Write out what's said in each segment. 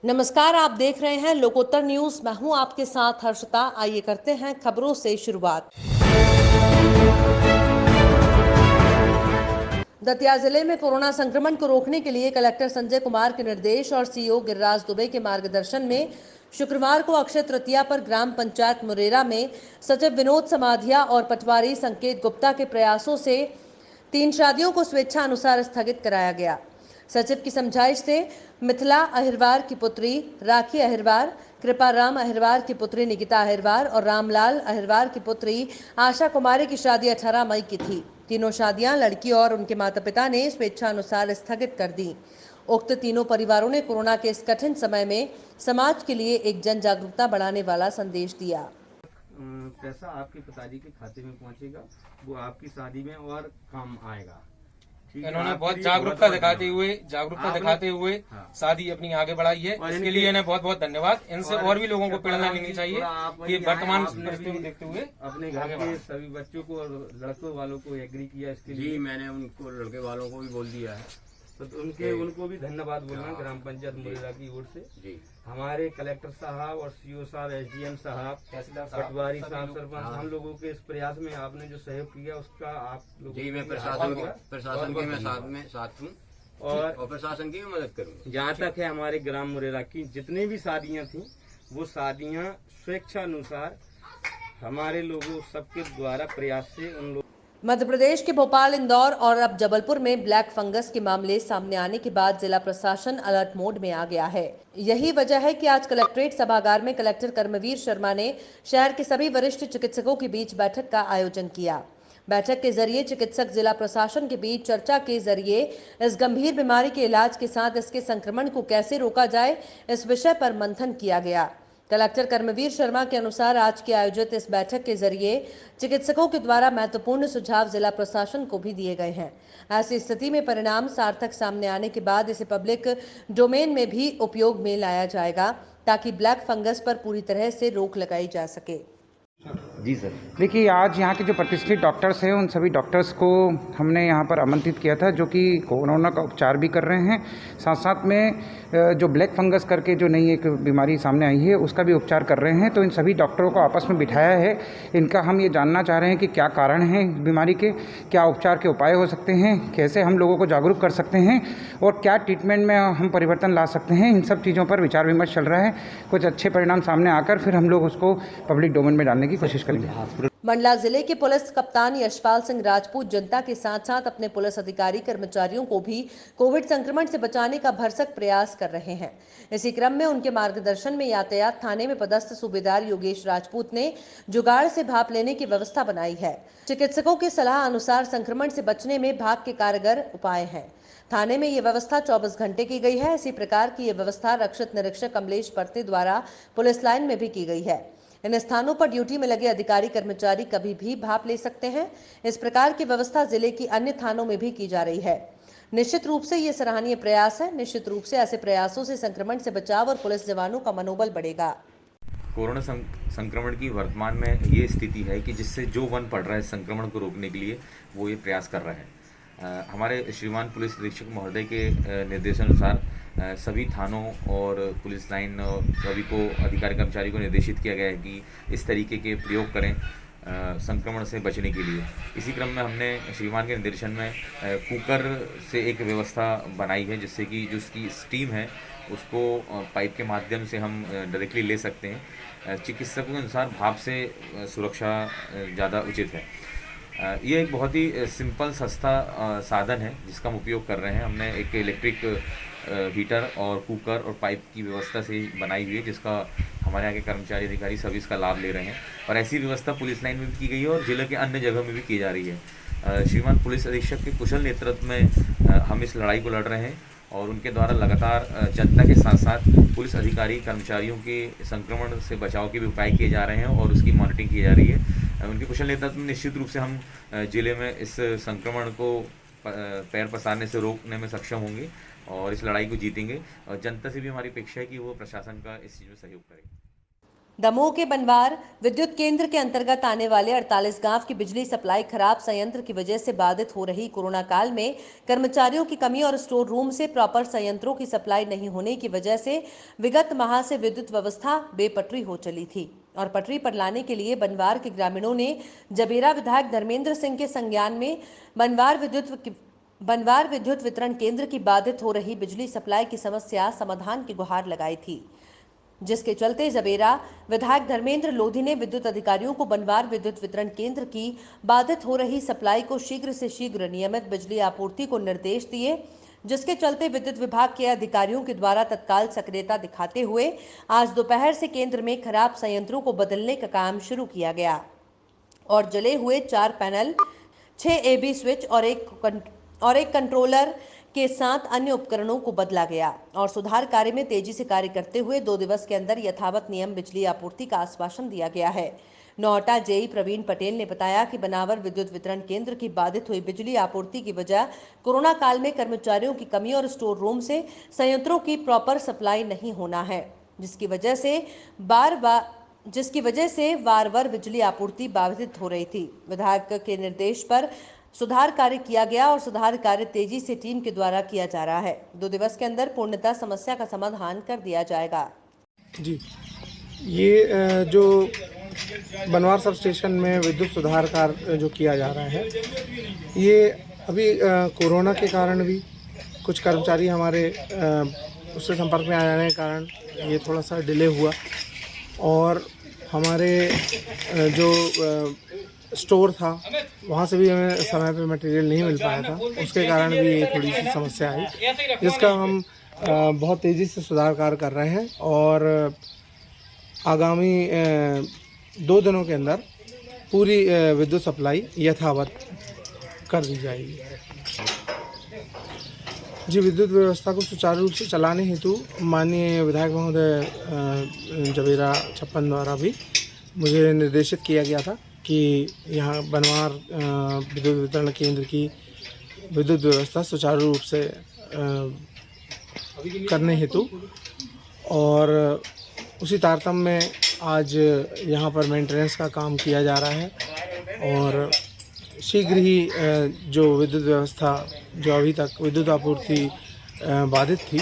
नमस्कार, आप देख रहे हैं लोकोत्तर न्यूज। मैं हूं आपके साथ हर्षिता। आइए करते हैं खबरों से शुरुआत। दतिया जिले में कोरोना संक्रमण को रोकने के लिए कलेक्टर संजय कुमार के निर्देश और सीईओ गिरिराज दुबे के मार्गदर्शन में शुक्रवार को अक्षय तृतीया पर ग्राम पंचायत मुरेरा में सचिव विनोद समाधिया और पटवारी संकेत गुप्ता के प्रयासों से 3 शादियों को स्वेच्छा अनुसार स्थगित कराया गया। सचिव की समझाइश से मिथिला अहिरवार की पुत्री राखी अहिरवार, कृपाराम अहिरवार की पुत्री निकिता अहिरवार और रामलाल अहिरवार की पुत्री आशा कुमारी की शादी 18 मई की थी। तीनों शादियां लड़की और उनके माता पिता ने स्वेच्छा अनुसार स्थगित कर दी। उक्त तीनों परिवारों ने कोरोना के इस कठिन समय में समाज के लिए एक जन जागरूकता बढ़ाने वाला संदेश दिया। पैसा आपके पिताजी के खाते में पहुंचेगा, वो आपकी शादी में और काम आएगा। इन्होंने बहुत जागरूकता दिखाते हुए शादी अपनी आगे बढ़ाई है। इसके लिए इन्हें बहुत बहुत धन्यवाद। इनसे और भी लोगों को प्रेरणा लेनी चाहिए कि वर्तमान परिस्थिति को देखते हुए अपने घर के सभी बच्चों को और लड़कों वालों को एग्री किया इसके लिए। मैंने उनको लड़के वालों को भी बोल दिया है, तो उनको भी धन्यवाद बोलना ग्राम पंचायत मुरेरा की ओर से। जी हमारे कलेक्टर साहब और सीओ साहब, एसडीएम साहब, पटवारी साहब, सरपंच, हम लोगों के इस प्रयास में आपने जो सहयोग किया उसका आप लोगों जी मैं प्रशासन की मैं साथ हूँ और प्रशासन की भी मदद करूँगा। जहाँ तक है हमारे ग्राम मुरेरा की जितनी भी शादियाँ थी वो शादियाँ स्वेच्छा अनुसार हमारे लोगों सबके द्वारा प्रयास से उन लोग। मध्य प्रदेश के भोपाल, इंदौर और अब जबलपुर में ब्लैक फंगस के मामले सामने आने के बाद जिला प्रशासन अलर्ट मोड में आ गया है। यही वजह है कि आज कलेक्ट्रेट सभागार में कलेक्टर कर्मवीर शर्मा ने शहर के सभी वरिष्ठ चिकित्सकों के बीच बैठक का आयोजन किया। बैठक के जरिए चिकित्सक जिला प्रशासन के बीच चर्चा के जरिए इस गंभीर बीमारी के इलाज के साथ इसके संक्रमण को कैसे रोका जाए, इस विषय पर मंथन किया गया। कलेक्टर कर्मवीर शर्मा के अनुसार आज की आयोजित इस बैठक के जरिए चिकित्सकों के द्वारा महत्वपूर्ण सुझाव जिला प्रशासन को भी दिए गए हैं। ऐसी स्थिति में परिणाम सार्थक सामने आने के बाद इसे पब्लिक डोमेन में भी उपयोग में लाया जाएगा ताकि ब्लैक फंगस पर पूरी तरह से रोक लगाई जा सके। जी सर, देखिए आज यहाँ के जो प्रतिष्ठित डॉक्टर्स हैं उन सभी डॉक्टर्स को हमने यहाँ पर आमंत्रित किया था जो कि कोरोना का उपचार भी कर रहे हैं, साथ साथ में जो ब्लैक फंगस करके जो नई एक बीमारी सामने आई है उसका भी उपचार कर रहे हैं। तो इन सभी डॉक्टरों को आपस में बिठाया है। इनका हम ये जानना चाह रहे हैं कि क्या कारण हैं बीमारी के, क्या उपचार के उपाय हो सकते हैं, कैसे हम लोगों को जागरूक कर सकते हैं और क्या ट्रीटमेंट में हम परिवर्तन ला सकते हैं। इन सब चीज़ों पर विचार विमर्श चल रहा है। कुछ अच्छे परिणाम सामने आकर फिर हम लोग उसको पब्लिक डोमेन में डालने की कोशिश करेंगे। मंडला जिले के पुलिस कप्तान यशपाल सिंह राजपूत जनता के साथ साथ अपने पुलिस अधिकारी कर्मचारियों को भी कोविड संक्रमण से बचाने का भरसक प्रयास कर रहे हैं। इसी क्रम में उनके मार्गदर्शन में यातायात थाने में पदस्थ सूबेदार योगेश राजपूत ने जुगाड़ से भाप लेने की व्यवस्था बनाई है। चिकित्सकों की सलाह अनुसार संक्रमण से बचने में भाप के कारगर उपाय हैं। थाने में ये व्यवस्था 24 घंटे की गई है। इसी प्रकार की ये व्यवस्था रक्षित निरीक्षक कमलेश परते द्वारा पुलिस लाइन में भी की गई है। इन स्थानों पर ड्यूटी में लगे अधिकारी कर्मचारी कभी भी भाप ले सकते हैं। इस प्रकार की व्यवस्था जिले की अन्य थानों में भी की जा रही है। निश्चित रूप से ये सराहनीय प्रयास है। निश्चित रूप से ऐसे प्रयासों से संक्रमण से बचाव और पुलिस जवानों का मनोबल बढ़ेगा। कोरोना संक्रमण की वर्तमान में ये स्थिति है कि जिससे जो वन पड़ रहा है संक्रमण को रोकने के लिए वो ये प्रयास कर रहे हैं। हमारे श्रीमान पुलिस अधीक्षक महोदय के निर्देशानुसार सभी थानों और पुलिस लाइन और सभी को अधिकारी कर्मचारी को निर्देशित किया गया है कि इस तरीके के प्रयोग करें संक्रमण से बचने के लिए। इसी क्रम में हमने श्रीमान के निर्देशन में कुकर से एक व्यवस्था बनाई है जिससे कि जो उसकी स्टीम है उसको पाइप के माध्यम से हम डायरेक्टली ले सकते हैं। चिकित्सकों के अनुसार भाप से सुरक्षा ज़्यादा उचित है। ये एक बहुत ही सिंपल सस्ता साधन है जिसका हम उपयोग कर रहे हैं। हमने एक इलेक्ट्रिक हीटर और कुकर और पाइप की व्यवस्था से बनाई हुई है जिसका हमारे यहाँ के कर्मचारी अधिकारी सभी इसका लाभ ले रहे हैं और ऐसी व्यवस्था पुलिस लाइन में भी की गई है और जिले के अन्य जगह में भी की जा रही है। श्रीमान पुलिस अधीक्षक के कुशल नेतृत्व में हम इस लड़ाई को लड़ रहे हैं और उनके द्वारा लगातार जनता के साथ साथ पुलिस अधिकारी कर्मचारियों के संक्रमण से बचाव के भी उपाय किए जा रहे हैं और उसकी मॉनिटरिंग की जा रही है। उनके कुशल नेतृत्व में निश्चित रूप से हम जिले में इस संक्रमण को पैर पसारने से रोकने में सक्षम होंगे और इस लड़ाई को जीतेंगे। और जनता से भी हमारी अपेक्षा है कि वो प्रशासन का इस चीज़ में सहयोग करे। दमोह के बनवार विद्युत केंद्र के अंतर्गत आने वाले 48 गांव की बिजली सप्लाई खराब संयंत्र की वजह से बाधित हो रही। कोरोना काल में कर्मचारियों की कमी और स्टोर रूम से प्रॉपर संयंत्रों की सप्लाई नहीं होने की वजह से विगत माह से विद्युत व्यवस्था बेपटरी हो चली थी और पटरी पर लाने के लिए बनवार के ग्रामीणों ने जबेरा विधायक धर्मेंद्र सिंह के संज्ञान में बनवार विद्युत वितरण केंद्र की बाधित हो रही बिजली सप्लाई की समस्या समाधान की गुहार लगाई थी, जिसके चलते जबेरा विधायक धर्मेंद्र लोधी ने विद्युत अधिकारियों को बनवार विद्युत वितरण केंद्र की बाधित हो रही सप्लाई को शीघ्र से शीघ्र नियमित बिजली आपूर्ति को निर्देश दिए, जिसके चलते विद्युत विभाग के अधिकारियों के द्वारा तत्काल सक्रियता दिखाते हुए आज दोपहर से केंद्र में खराब संयंत्रों को बदलने का काम शुरू किया गया और जले हुए 4 पैनल, 6 AB स्विच और एक कंट्रोलर के साथ अन्य उपकरणों को बदला गया और सुधार कार्य में तेजी से कार्य करते हुए 2 दिवस के अंदर यथावत नियम बिजली आपूर्ति का आश्वासन दिया गया है। नौहटा जेई प्रवीण पटेल ने बताया कि बनावर विद्युत वितरण केंद्र की बाधित हुई बिजली आपूर्ति की वजह कोरोना काल में कर्मचारियों की कमी और स्टोर रूम से संयंत्रों की प्रॉपर सप्लाई नहीं होना है, जिसकी वजह से वार-वार बिजली आपूर्ति बाधित हो रही थी। विधायक के निर्देश पर सुधार कार्य किया गया और सुधार कार्य तेजी से टीम के द्वारा किया जा रहा है। 2 दिवस के अंदर पूर्णतः समस्या का समाधान कर दिया जाएगा। जी, ये जो बनवार सब स्टेशन में विद्युत सुधार कार्य जो किया जा रहा है, ये अभी कोरोना के कारण भी कुछ कर्मचारी हमारे उससे संपर्क में आ जाने के कारण ये थोड़ा सा डिले हुआ और हमारे जो स्टोर था वहाँ से भी हमें समय पे मटेरियल नहीं मिल पाया था, उसके कारण भी ये थोड़ी सी समस्या आई, जिसका हम बहुत तेज़ी से सुधार कार्य कर रहे हैं और आगामी 2 दिनों के अंदर पूरी विद्युत सप्लाई यथावत कर दी जाएगी। जी, विद्युत व्यवस्था को सुचारू रूप से चलाने हेतु माननीय विधायक महोदय जबेरा छप्पन द्वारा भी मुझे निर्देशित किया गया था कि यहाँ बनवार विद्युत वितरण केंद्र की विद्युत व्यवस्था सुचारू रूप से करने हेतु और उसी तारतम्य में आज यहाँ पर मेंटेनेंस का काम किया जा रहा है और शीघ्र ही जो विद्युत व्यवस्था जो अभी तक विद्युत आपूर्ति बाधित थी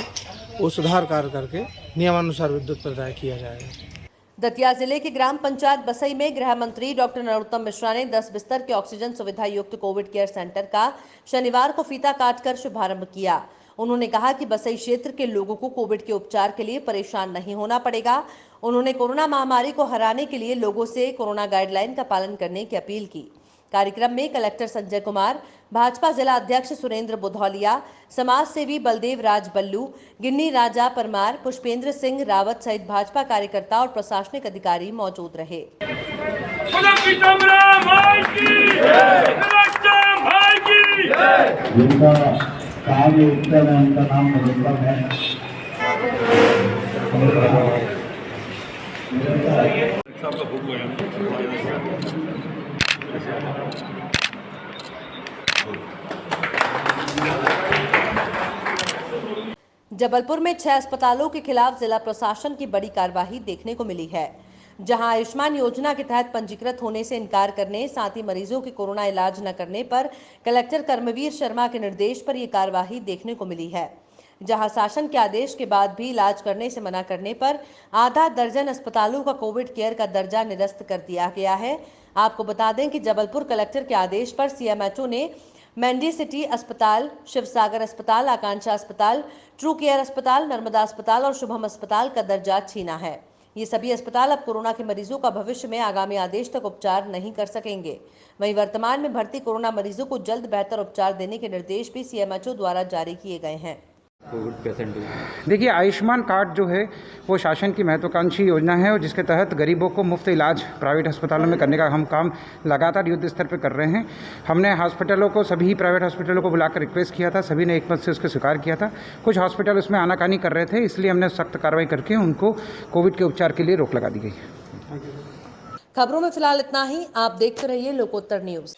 वो सुधार कार्य करके नियमानुसार विद्युत प्रदाय किया जाएगा। दतिया जिले के ग्राम पंचायत बसई में गृह मंत्री डॉक्टर नरोत्तम मिश्रा ने 10 बिस्तर के ऑक्सीजन सुविधा युक्त कोविड केयर सेंटर का शनिवार को फीता काटकर शुभारंभ किया। उन्होंने कहा कि बसई क्षेत्र के लोगों को कोविड के उपचार के लिए परेशान नहीं होना पड़ेगा। उन्होंने कोरोना महामारी को हराने के लिए लोगों से कोरोना गाइडलाइन का पालन करने की अपील की। कार्यक्रम में कलेक्टर संजय कुमार, भाजपा जिला अध्यक्ष सुरेंद्र बुधौलिया, समाज सेवी बलदेव राज बल्लू, गिन्नी राजा परमार, पुष्पेंद्र सिंह रावत सहित भाजपा कार्यकर्ता और प्रशासनिक अधिकारी मौजूद रहे। जबलपुर में 6 अस्पतालों के खिलाफ जिला प्रशासन की बड़ी कार्रवाई देखने को मिली है, जहां आयुष्मान योजना के तहत पंजीकृत होने से इनकार करने, साथ ही मरीजों की कोरोना इलाज न करने पर कलेक्टर कर्मवीर शर्मा के निर्देश पर यह कार्रवाई देखने को मिली है। जहां शासन के आदेश के बाद भी इलाज करने से मना करने पर आधा दर्जन अस्पतालों का कोविड केयर का दर्जा निरस्त कर दिया गया है। आपको बता दें कि जबलपुर कलेक्टर के आदेश पर सीएमएचओ ने मेंडी सिटी अस्पताल, शिवसागर अस्पताल, आकांक्षा अस्पताल, ट्रू केयर अस्पताल, नर्मदा अस्पताल और शुभम अस्पताल का दर्जा छीना है। ये सभी अस्पताल अब कोरोना के मरीजों का भविष्य में आगामी आदेश तक उपचार नहीं कर सकेंगे। वहीं वर्तमान में भर्ती कोरोना मरीजों को जल्द बेहतर उपचार देने के निर्देश भी सीएमएचओ द्वारा जारी किए गए हैं। कोविड पेशेंट देखिए, आयुष्मान कार्ड जो है वो शासन की महत्वाकांक्षी योजना है और जिसके तहत गरीबों को मुफ्त इलाज प्राइवेट अस्पतालों में करने का हम काम लगातार युद्ध स्तर पर कर रहे हैं। हमने हॉस्पिटलों को, सभी प्राइवेट हॉस्पिटलों को बुलाकर रिक्वेस्ट किया था, सभी ने एक मत से उसको स्वीकार किया था। कुछ हॉस्पिटल उसमें आनाकानी कर रहे थे, इसलिए हमने सख्त कार्रवाई करके उनको कोविड के उपचार के लिए रोक लगा दी गई। खबरों में फिलहाल इतना ही। आप देखते रहिए लोकोत्तर न्यूज।